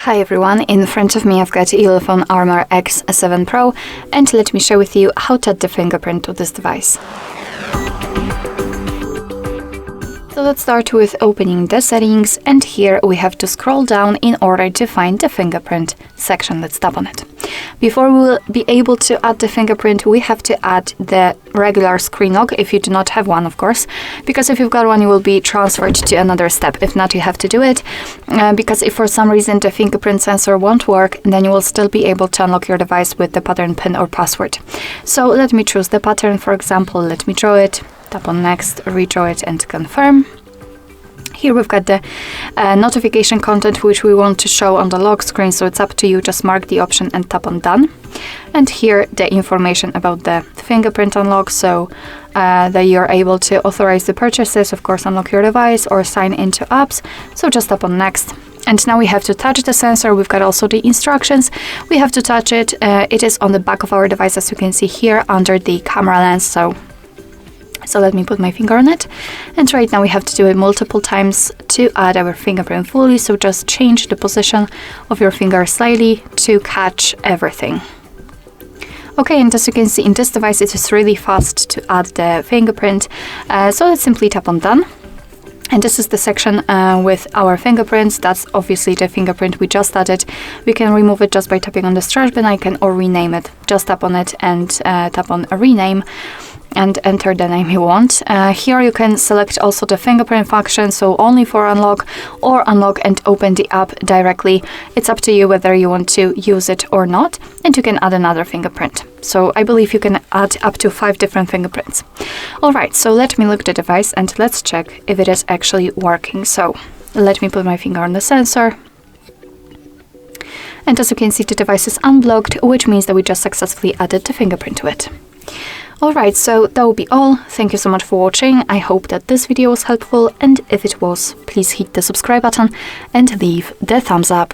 Hi everyone, in front of me I've got Ulefone Armor X7 Pro, and let me share with you how to add the fingerprint to this device. So let's start with opening the settings, and here we have to scroll down in order to find the fingerprint section. Let's tap on it. Before we will be able to add the fingerprint, we have to add the regular screen lock, if you do not have one, of course, because if you've got one, you will be transferred to another step. If not, you have to do it, because if for some reason the fingerprint sensor won't work, then you will still be able to unlock your device with the pattern, pin or password. So let me choose the pattern, for example, let me draw it, tap on next, redraw it and confirm. Here we've got the notification content which we want to show on the lock screen, so it's up to you. Just mark the option and tap on done. And here the information about the fingerprint unlock, so that you're able to authorize the purchases, of course unlock your device or sign into apps, so just tap on next. And now we have to touch the sensor. We've got also the instructions. We have to touch it. It is on the back of our device, as you can see here, under the camera lens, so let me put my finger on it, and right now we have to do it multiple times to add our fingerprint fully, so just change the position of your finger slightly to catch everything. Okay, and as you can see in this device, it is really fast to add the fingerprint, so let's simply tap on done. And this is the section with our fingerprints. That's obviously the fingerprint we just added. We can remove it just by tapping on the trash bin icon or rename it. Just tap on it and tap on rename and enter the name you want. Here you can select also the fingerprint function, so only for unlock or unlock and open the app directly. It's up to you whether you want to use it or not, and you can add another fingerprint. So I believe you can add up to 5 different fingerprints. Alright, so let me look at the device and let's check if it is actually working. So let me put my finger on the sensor. And as you can see, the device is unblocked, which means that we just successfully added the fingerprint to it. Alright, so that will be all. Thank you so much for watching. I hope that this video was helpful, and if it was, please hit the subscribe button and leave the thumbs up.